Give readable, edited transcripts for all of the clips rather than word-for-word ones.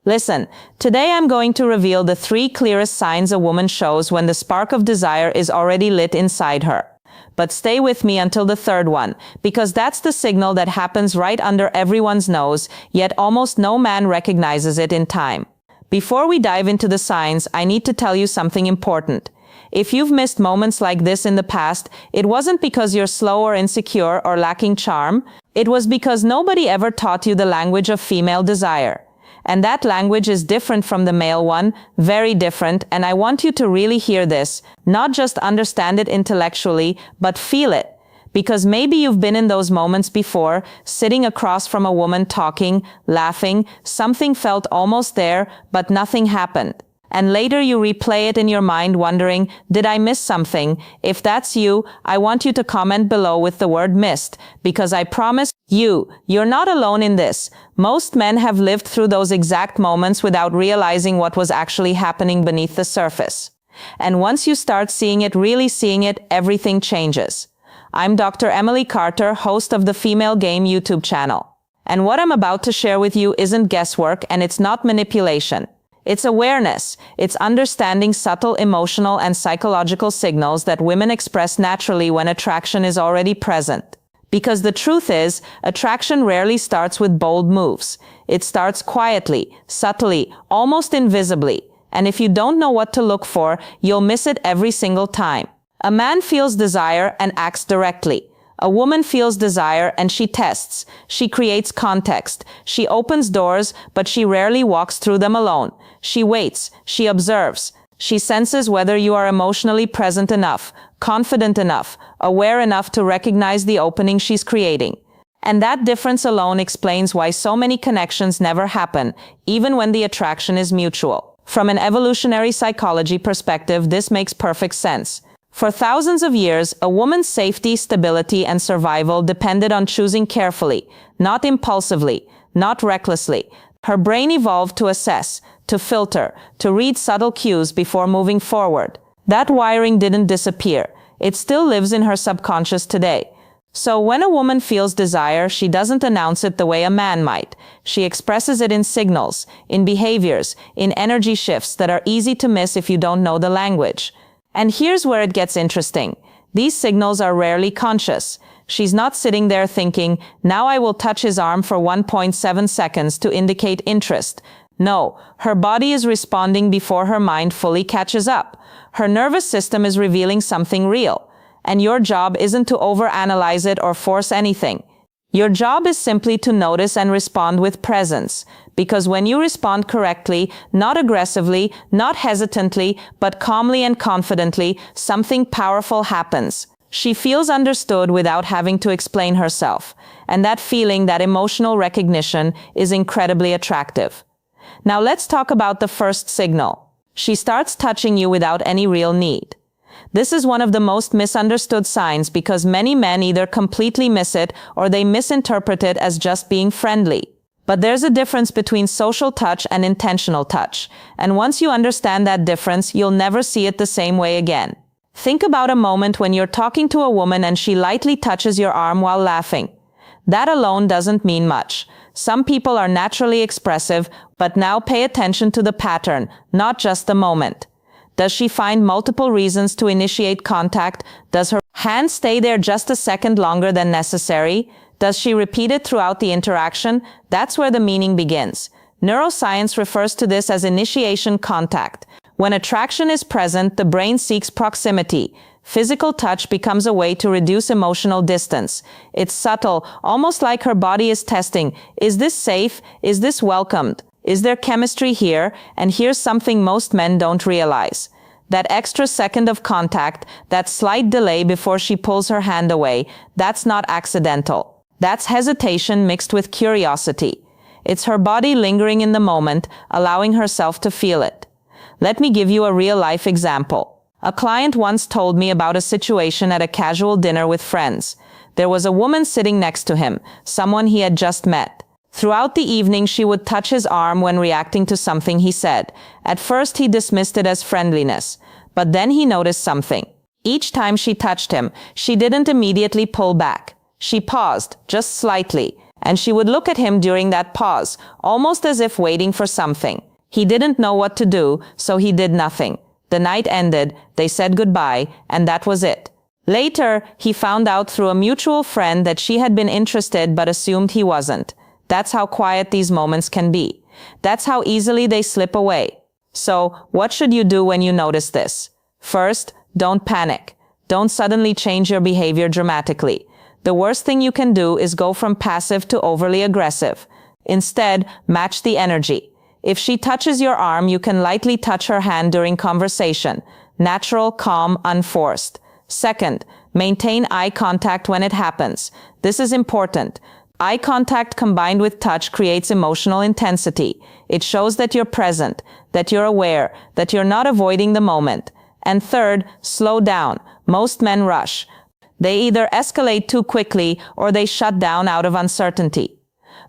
Listen, today I'm going to reveal the 3 clearest signs a woman shows when the spark of desire is already lit inside her. But stay with me until the 3rd one, because that's the signal that happens right under everyone's nose, yet almost no man recognizes it in time. Before we dive into the signs, I need to tell you something important. If you've missed moments like this in the past, it wasn't because you're slow or insecure or lacking charm. It was because nobody ever taught you the language of female desire. And that language is different from the male one, very different, and I want you to really hear this, not just understand it intellectually, but feel it. Because maybe you've been in those moments before, sitting across from a woman talking, laughing, something felt almost there, but nothing happened. And later you replay it in your mind wondering, did I miss something? If that's you, I want you to comment below with the word missed, because I promise you're not alone in this. Most men have lived through those exact moments without realizing what was actually happening beneath the surface. And once you start seeing it, really seeing it, everything changes. I'm Dr. Emily Carter, host of the Female Game YouTube channel. And what I'm about to share with you isn't guesswork, and it's not manipulation. It's awareness. It's understanding subtle emotional and psychological signals that women express naturally when attraction is already present. Because the truth is, attraction rarely starts with bold moves. It starts quietly, subtly, almost invisibly. And if you don't know what to look for, you'll miss it every single time. A man feels desire and acts directly. A woman feels desire and she tests. She creates context. She opens doors, but she rarely walks through them alone. She waits. She observes. She senses whether you are emotionally present enough, confident enough, aware enough to recognize the opening she's creating. And that difference alone explains why so many connections never happen, even when the attraction is mutual. From an evolutionary psychology perspective, this makes perfect sense. For thousands of years, a woman's safety, stability, and survival depended on choosing carefully, not impulsively, not recklessly. Her brain evolved to assess, to filter, to read subtle cues before moving forward. That wiring didn't disappear. It still lives in her subconscious today. So when a woman feels desire, she doesn't announce it the way a man might. She expresses it in signals, in behaviors, in energy shifts that are easy to miss if you don't know the language. And here's where it gets interesting. These signals are rarely conscious. She's not sitting there thinking, now I will touch his arm for 1.7 seconds to indicate interest. No, her body is responding before her mind fully catches up. Her nervous system is revealing something real. And your job isn't to overanalyze it or force anything. Your job is simply to notice and respond with presence. Because when you respond correctly, not aggressively, not hesitantly, but calmly and confidently, something powerful happens. She feels understood without having to explain herself. And that feeling, that emotional recognition, is incredibly attractive. Now let's talk about the first signal. She starts touching you without any real need. This is one of the most misunderstood signs because many men either completely miss it or they misinterpret it as just being friendly. But there's a difference between social touch and intentional touch. And once you understand that difference, you'll never see it the same way again. Think about a moment when you're talking to a woman and she lightly touches your arm while laughing. That alone doesn't mean much. Some people are naturally expressive, but now pay attention to the pattern, not just the moment. Does she find multiple reasons to initiate contact? Does her hand stay there just a second longer than necessary? Does she repeat it throughout the interaction? That's where the meaning begins. Neuroscience refers to this as initiation contact. When attraction is present, the brain seeks proximity. Physical touch becomes a way to reduce emotional distance. It's subtle, almost like her body is testing. Is this safe? Is this welcomed? Is there chemistry here? And here's something most men don't realize. That extra second of contact, that slight delay before she pulls her hand away, that's not accidental. That's hesitation mixed with curiosity. It's her body lingering in the moment, allowing herself to feel it. Let me give you a real-life example. A client once told me about a situation at a casual dinner with friends. There was a woman sitting next to him, someone he had just met. Throughout the evening, she would touch his arm when reacting to something he said. At first, he dismissed it as friendliness, but then he noticed something. Each time she touched him, she didn't immediately pull back. She paused, just slightly, And she would look at him during that pause, almost as if waiting for something. He didn't know what to do, so he did nothing. The night ended, they said goodbye, and that was it. Later, he found out through a mutual friend that she had been interested but assumed he wasn't. That's how quiet these moments can be. That's how easily they slip away. So, what should you do when you notice this? First, don't panic. Don't suddenly change your behavior dramatically. The worst thing you can do is go from passive to overly aggressive. Instead, match the energy. If she touches your arm, you can lightly touch her hand during conversation. Natural, calm, unforced. Second, maintain eye contact when it happens. This is important. Eye contact combined with touch creates emotional intensity. It shows that you're present, that you're aware, that you're not avoiding the moment. And third, slow down. Most men rush. They either escalate too quickly or they shut down out of uncertainty.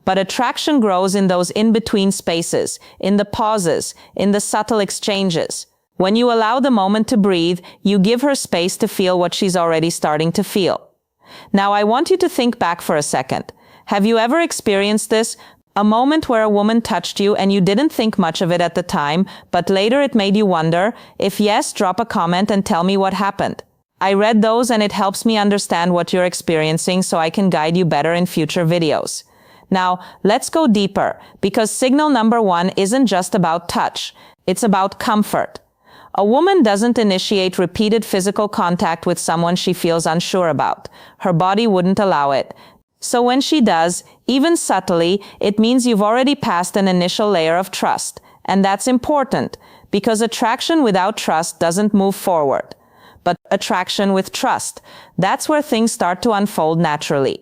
But attraction grows in those in-between spaces, in the pauses, in the subtle exchanges. When you allow the moment to breathe, you give her space to feel what she's already starting to feel. Now, I want you to think back for a second. Have you ever experienced this? A moment where a woman touched you and you didn't think much of it at the time, but later it made you wonder? If yes, drop a comment and tell me what happened. I read those and it helps me understand what you're experiencing so I can guide you better in future videos. Now, let's go deeper, because signal number 1 isn't just about touch. It's about comfort. A woman doesn't initiate repeated physical contact with someone she feels unsure about. Her body wouldn't allow it. So when she does, even subtly, it means you've already passed an initial layer of trust. And that's important, because attraction without trust doesn't move forward. But attraction with trust, that's where things start to unfold naturally.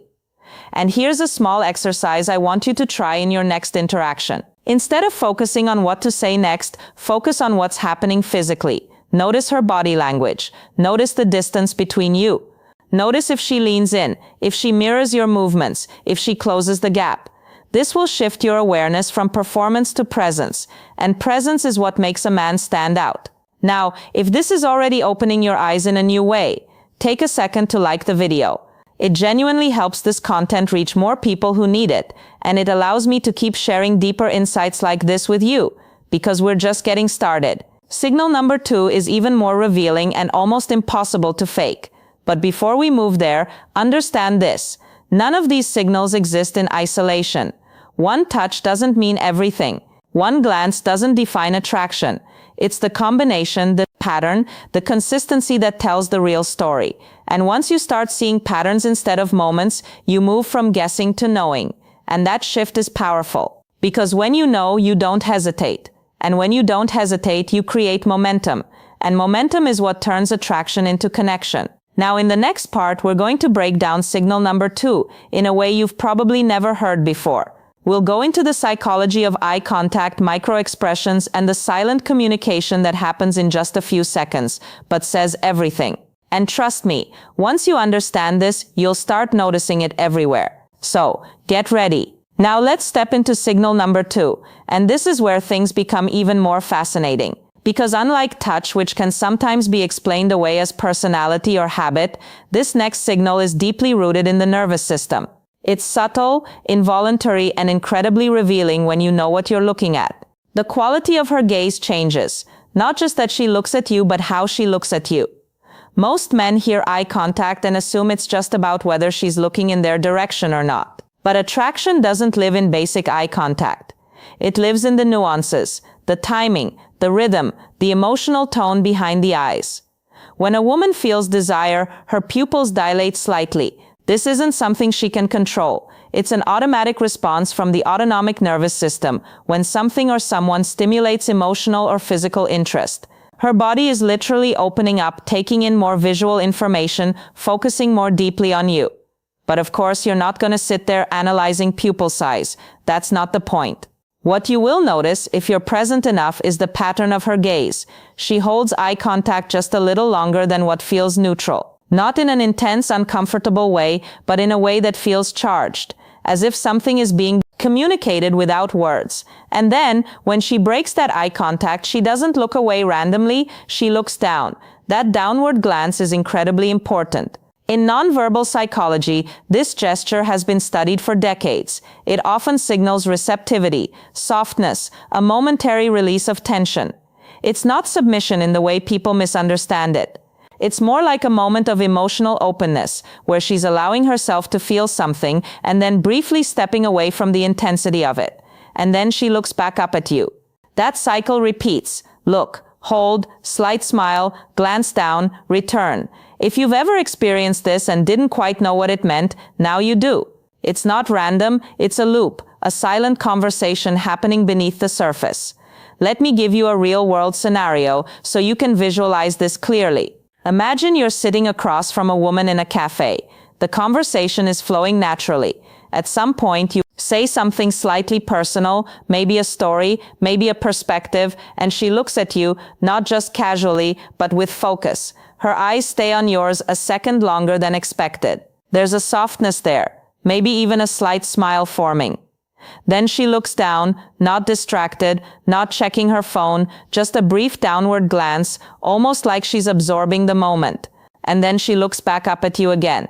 And here's a small exercise I want you to try in your next interaction. Instead of focusing on what to say next, focus on what's happening physically. Notice her body language. Notice the distance between you. Notice if she leans in, if she mirrors your movements, if she closes the gap. This will shift your awareness from performance to presence, and presence is what makes a man stand out. Now, if this is already opening your eyes in a new way, take a second to like the video. It genuinely helps this content reach more people who need it, and it allows me to keep sharing deeper insights like this with you, because we're just getting started. Signal number 2 is even more revealing and almost impossible to fake. But before we move there, understand this. None of these signals exist in isolation. One touch doesn't mean everything. One glance doesn't define attraction. It's the combination, the pattern, the consistency that tells the real story. And once you start seeing patterns instead of moments, you move from guessing to knowing. And that shift is powerful. Because when you know, you don't hesitate. And when you don't hesitate, you create momentum. And momentum is what turns attraction into connection. Now, in the next part, we're going to break down signal number 2 in a way you've probably never heard before. We'll go into the psychology of eye contact, micro-expressions, and the silent communication that happens in just a few seconds, but says everything. And trust me, once you understand this, you'll start noticing it everywhere. So, get ready. Now let's step into signal number 2, and this is where things become even more fascinating. Because unlike touch, which can sometimes be explained away as personality or habit, this next signal is deeply rooted in the nervous system. It's subtle, involuntary, and incredibly revealing when you know what you're looking at. The quality of her gaze changes, not just that she looks at you, but how she looks at you. Most men hear eye contact and assume it's just about whether she's looking in their direction or not. But attraction doesn't live in basic eye contact. It lives in the nuances, the timing, the rhythm, the emotional tone behind the eyes. When a woman feels desire, her pupils dilate slightly. This isn't something she can control. It's an automatic response from the autonomic nervous system when something or someone stimulates emotional or physical interest. Her body is literally opening up, taking in more visual information, focusing more deeply on you. But of course, you're not going to sit there analyzing pupil size. That's not the point. What you will notice, if you're present enough, is the pattern of her gaze. She holds eye contact just a little longer than what feels neutral. Not in an intense, uncomfortable way, but in a way that feels charged, as if something is being communicated without words. And then, when she breaks that eye contact, she doesn't look away randomly, she looks down. That downward glance is incredibly important. In nonverbal psychology, this gesture has been studied for decades. It often signals receptivity, softness, a momentary release of tension. It's not submission in the way people misunderstand it. It's more like a moment of emotional openness, where she's allowing herself to feel something and then briefly stepping away from the intensity of it. And then she looks back up at you. That cycle repeats. Look, hold, slight smile, glance down, return. If you've ever experienced this and didn't quite know what it meant, now you do. It's not random, it's a loop, a silent conversation happening beneath the surface. Let me give you a real-world scenario so you can visualize this clearly. Imagine you're sitting across from a woman in a cafe. The conversation is flowing naturally. At some point, you say something slightly personal, maybe a story, maybe a perspective, and she looks at you, not just casually, but with focus. Her eyes stay on yours a second longer than expected. There's a softness there, maybe even a slight smile forming. Then she looks down, not distracted, not checking her phone, just a brief downward glance, almost like she's absorbing the moment. And then she looks back up at you again.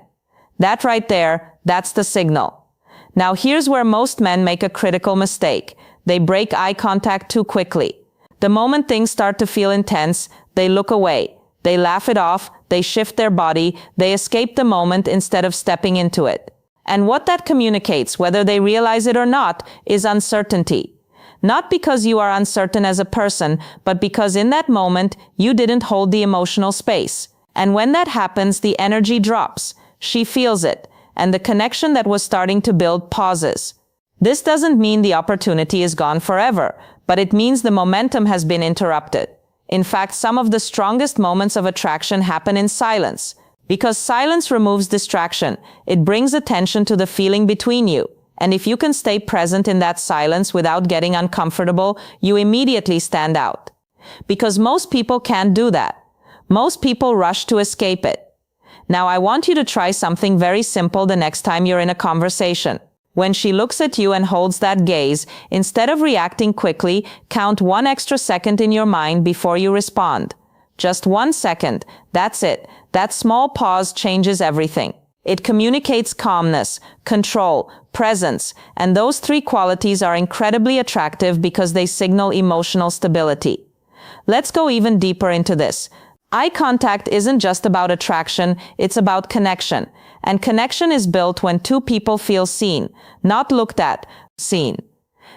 That right there, that's the signal. Now here's where most men make a critical mistake. They break eye contact too quickly. The moment things start to feel intense, they look away. They laugh it off, they shift their body, they escape the moment instead of stepping into it. And what that communicates, whether they realize it or not, is uncertainty. Not because you are uncertain as a person, but because in that moment, you didn't hold the emotional space. And when that happens, the energy drops. She feels it, and the connection that was starting to build pauses. This doesn't mean the opportunity is gone forever, but it means the momentum has been interrupted. In fact, some of the strongest moments of attraction happen in silence. Because silence removes distraction, it brings attention to the feeling between you. And if you can stay present in that silence without getting uncomfortable, you immediately stand out. Because most people can't do that. Most people rush to escape it. Now I want you to try something very simple the next time you're in a conversation. When she looks at you and holds that gaze, instead of reacting quickly, count 1 extra second in your mind before you respond. Just 1 second. That's it. That small pause changes everything. It communicates calmness, control, presence, and those 3 qualities are incredibly attractive because they signal emotional stability. Let's go even deeper into this. Eye contact isn't just about attraction, it's about connection. And connection is built when 2 people feel seen, not looked at, seen.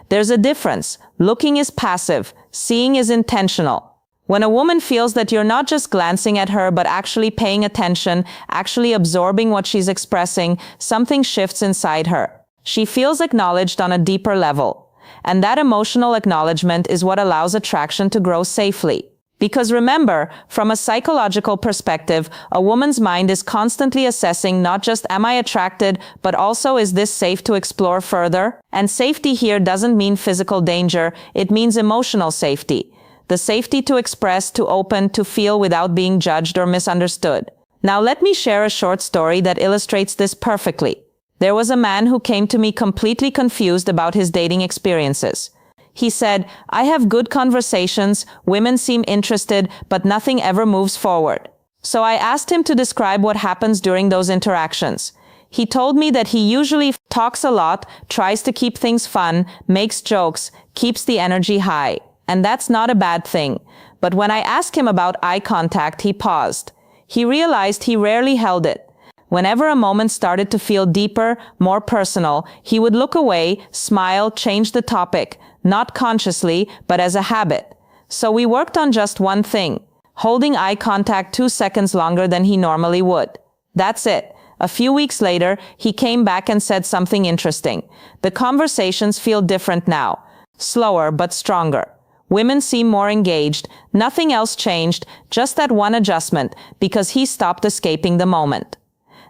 There's a difference. Looking is passive, seeing is intentional. When a woman feels that you're not just glancing at her but actually paying attention, actually absorbing what she's expressing, something shifts inside her. She feels acknowledged on a deeper level. And that emotional acknowledgement is what allows attraction to grow safely. Because remember, from a psychological perspective, a woman's mind is constantly assessing not just am I attracted, but also is this safe to explore further? And safety here doesn't mean physical danger, it means emotional safety. The safety to express, to open, to feel without being judged or misunderstood. Now let me share a short story that illustrates this perfectly. There was a man who came to me completely confused about his dating experiences. He said, I have good conversations, women seem interested, but nothing ever moves forward. So I asked him to describe what happens during those interactions. He told me that he usually talks a lot, tries to keep things fun, makes jokes, keeps the energy high. And that's not a bad thing. But when I asked him about eye contact, he paused. He realized he rarely held it. Whenever a moment started to feel deeper, more personal, he would look away, smile, change the topic, not consciously, but as a habit. So we worked on just one thing, holding eye contact 2 seconds longer than he normally would. That's it. A few weeks later, he came back and said something interesting. The conversations feel different now. Slower, but stronger. Women seem more engaged. Nothing else changed, just that one adjustment, because he stopped escaping the moment.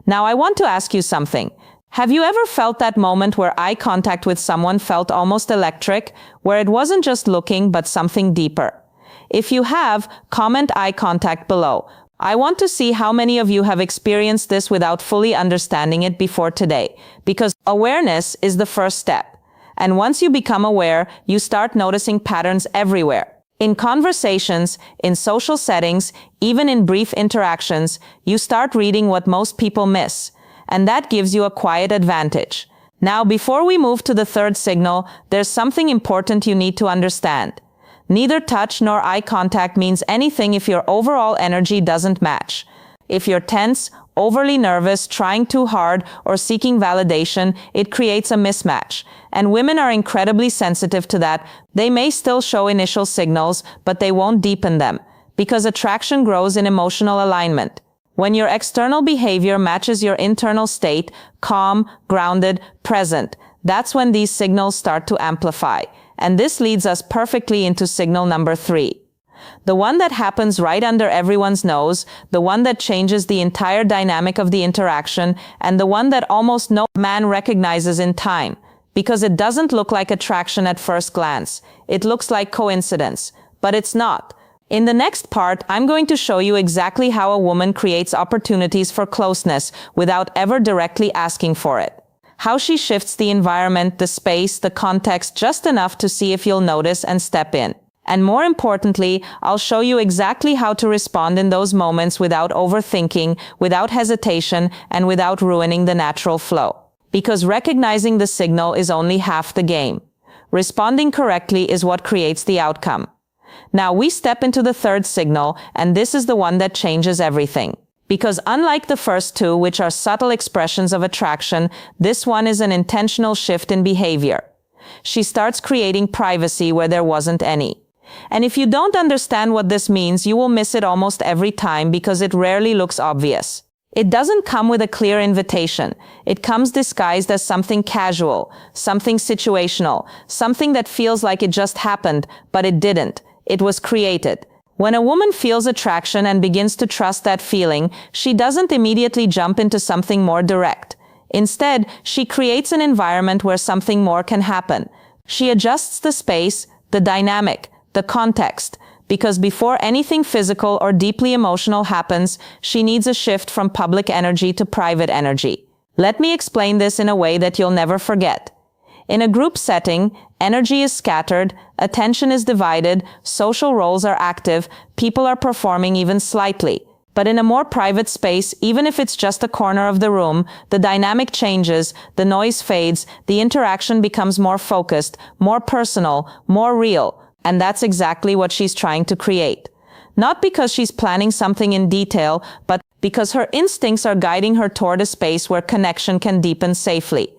Now I want to ask you something. Have you ever felt that moment where eye contact with someone felt almost electric, where it wasn't just looking, but something deeper? If you have, comment eye contact below. I want to see how many of you have experienced this without fully understanding it before today, because awareness is the first step. And once you become aware, you start noticing patterns everywhere. In conversations, in social settings, even in brief interactions, you start reading what most people miss, and that gives you a quiet advantage. Now, before we move to the third signal, there's something important you need to understand. Neither touch nor eye contact means anything if your overall energy doesn't match. If you're tense, overly nervous, trying too hard, or seeking validation, it creates a mismatch. And women are incredibly sensitive to that. They may still show initial signals, but they won't deepen them, because attraction grows in emotional alignment. When your external behavior matches your internal state, calm, grounded, present, that's when these signals start to amplify. And this leads us perfectly into signal number 3. The one that happens right under everyone's nose, the one that changes the entire dynamic of the interaction, and the one that almost no man recognizes in time, because it doesn't look like attraction at first glance. It looks like coincidence, but it's not. In the next part, I'm going to show you exactly how a woman creates opportunities for closeness without ever directly asking for it. How she shifts the environment, the space, the context just enough to see if you'll notice and step in. And more importantly, I'll show you exactly how to respond in those moments without overthinking, without hesitation, and without ruining the natural flow. Because recognizing the signal is only half the game. Responding correctly is what creates the outcome. Now we step into the third signal, and this is the one that changes everything. Because unlike the first two, which are subtle expressions of attraction, this one is an intentional shift in behavior. She starts creating privacy where there wasn't any. And if you don't understand what this means, you will miss it almost every time because it rarely looks obvious. It doesn't come with a clear invitation. It comes disguised as something casual, something situational, something that feels like it just happened, but it didn't. It was created. When a woman feels attraction and begins to trust that feeling, she doesn't immediately jump into something more direct. Instead, she creates an environment where something more can happen. She adjusts the space, the dynamic, the context, because before anything physical or deeply emotional happens, she needs a shift from public energy to private energy. Let me explain this in a way that you'll never forget. In a group setting, energy is scattered, attention is divided, social roles are active, people are performing even slightly. But in a more private space, even if it's just a corner of the room, the dynamic changes, the noise fades, the interaction becomes more focused, more personal, more real. And that's exactly what she's trying to create. Not because she's planning something in detail, but because her instincts are guiding her toward a space where connection can deepen safely.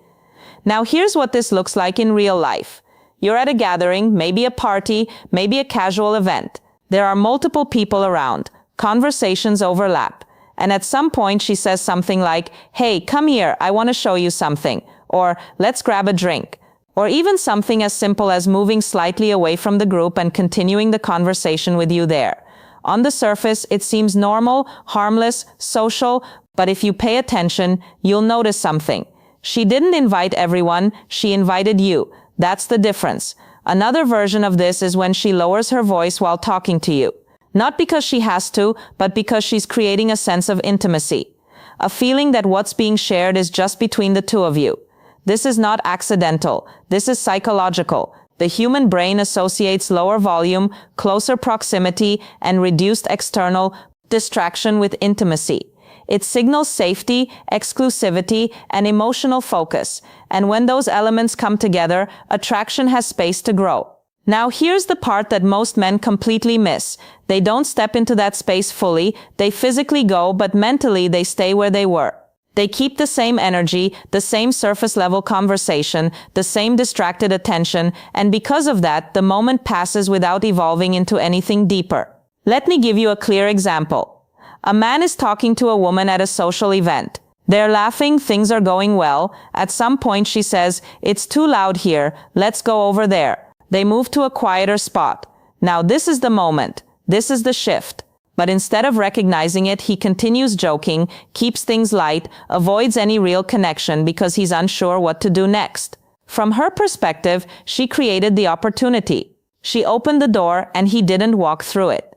Now here's what this looks like in real life. You're at a gathering, maybe a party, maybe a casual event. There are multiple people around. Conversations overlap. And at some point she says something like, "Hey, come here, I want to show you something." Or, "Let's grab a drink." Or even something as simple as moving slightly away from the group and continuing the conversation with you there. On the surface, it seems normal, harmless, social, but if you pay attention, you'll notice something. She didn't invite everyone, she invited you. That's the difference. Another version of this is when she lowers her voice while talking to you. Not because she has to, but because she's creating a sense of intimacy. A feeling that what's being shared is just between the two of you. This is not accidental. This is psychological. The human brain associates lower volume, closer proximity, and reduced external distraction with intimacy. It signals safety, exclusivity, and emotional focus. And when those elements come together, attraction has space to grow. Now here's the part that most men completely miss. They don't step into that space fully. They physically go, but mentally they stay where they were. They keep the same energy, the same surface-level conversation, the same distracted attention, and because of that, the moment passes without evolving into anything deeper. Let me give you a clear example. A man is talking to a woman at a social event. They're laughing, things are going well. At some point she says, "It's too loud here, let's go over there." They move to a quieter spot. Now this is the moment. This is the shift. But instead of recognizing it, he continues joking, keeps things light, avoids any real connection because he's unsure what to do next. From her perspective, she created the opportunity. She opened the door and he didn't walk through it.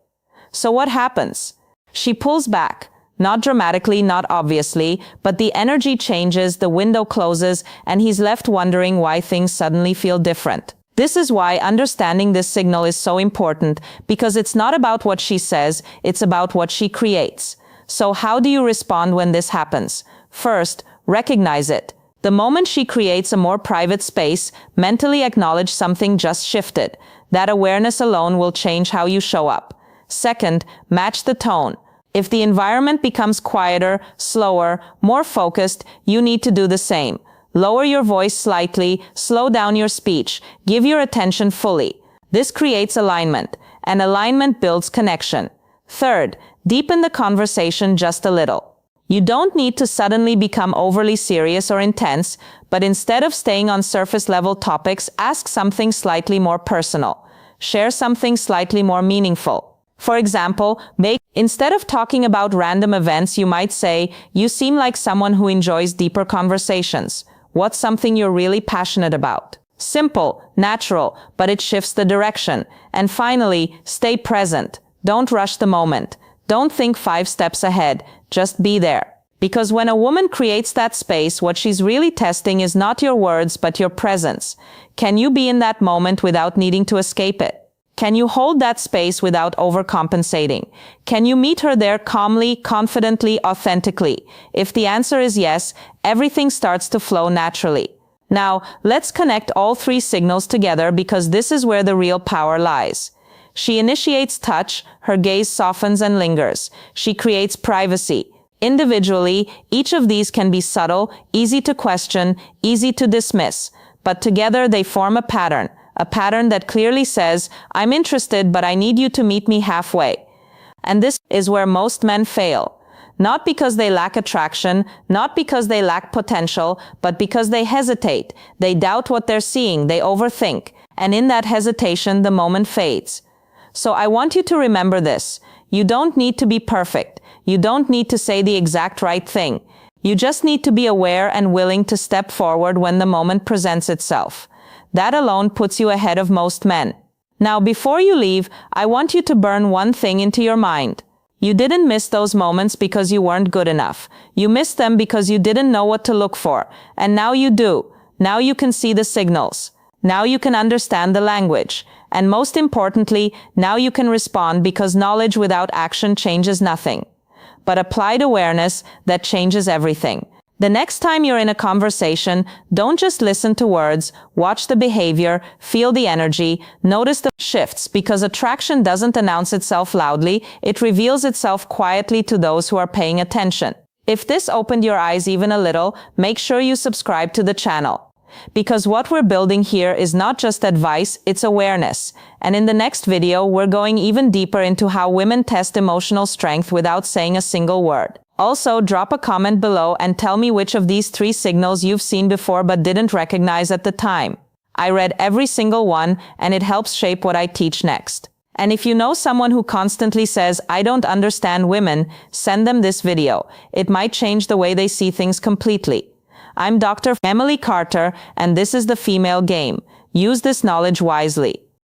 So what happens? She pulls back. Not dramatically, not obviously, but the energy changes, the window closes, and he's left wondering why things suddenly feel different. This is why understanding this signal is so important, because it's not about what she says, it's about what she creates. So how do you respond when this happens? First, recognize it. The moment she creates a more private space, mentally acknowledge something just shifted. That awareness alone will change how you show up. Second, match the tone. If the environment becomes quieter, slower, more focused, you need to do the same. Lower your voice slightly, slow down your speech, give your attention fully. This creates alignment, and alignment builds connection. Third, deepen the conversation just a little. You don't need to suddenly become overly serious or intense, but instead of staying on surface-level topics, ask something slightly more personal. Share something slightly more meaningful. For example, instead of talking about random events, you might say, "You seem like someone who enjoys deeper conversations. What's something you're really passionate about?" Simple, natural, but it shifts the direction. And finally, stay present. Don't rush the moment. Don't think 5 steps ahead. Just be there. Because when a woman creates that space, what she's really testing is not your words, but your presence. Can you be in that moment without needing to escape it? Can you hold that space without overcompensating? Can you meet her there calmly, confidently, authentically? If the answer is yes, everything starts to flow naturally. Now, let's connect all 3 signals together, because this is where the real power lies. She initiates touch, her gaze softens and lingers. She creates privacy. Individually, each of these can be subtle, easy to question, easy to dismiss. But together they form a pattern that clearly says, "I'm interested, but I need you to meet me halfway." And this is where most men fail. Not because they lack attraction, not because they lack potential, but because they hesitate. They doubt what they're seeing, they overthink. And in that hesitation, the moment fades. So I want you to remember this. You don't need to be perfect. You don't need to say the exact right thing. You just need to be aware and willing to step forward when the moment presents itself. That alone puts you ahead of most men. Now, before you leave, I want you to burn one thing into your mind. You didn't miss those moments because you weren't good enough. You missed them because you didn't know what to look for. And now you do. Now you can see the signals. Now you can understand the language. And most importantly, now you can respond, because knowledge without action changes nothing. But applied awareness, that changes everything. The next time you're in a conversation, don't just listen to words, watch the behavior, feel the energy, notice the shifts, because attraction doesn't announce itself loudly, it reveals itself quietly to those who are paying attention. If this opened your eyes even a little, make sure you subscribe to the channel. Because what we're building here is not just advice, it's awareness. And in the next video, we're going even deeper into how women test emotional strength without saying a single word. Also, drop a comment below and tell me which of these 3 signals you've seen before but didn't recognize at the time. I read every single one, and it helps shape what I teach next. And if you know someone who constantly says, "I don't understand women," send them this video. It might change the way they see things completely. I'm Dr. Emily Carter, and this is the Female Game. Use this knowledge wisely.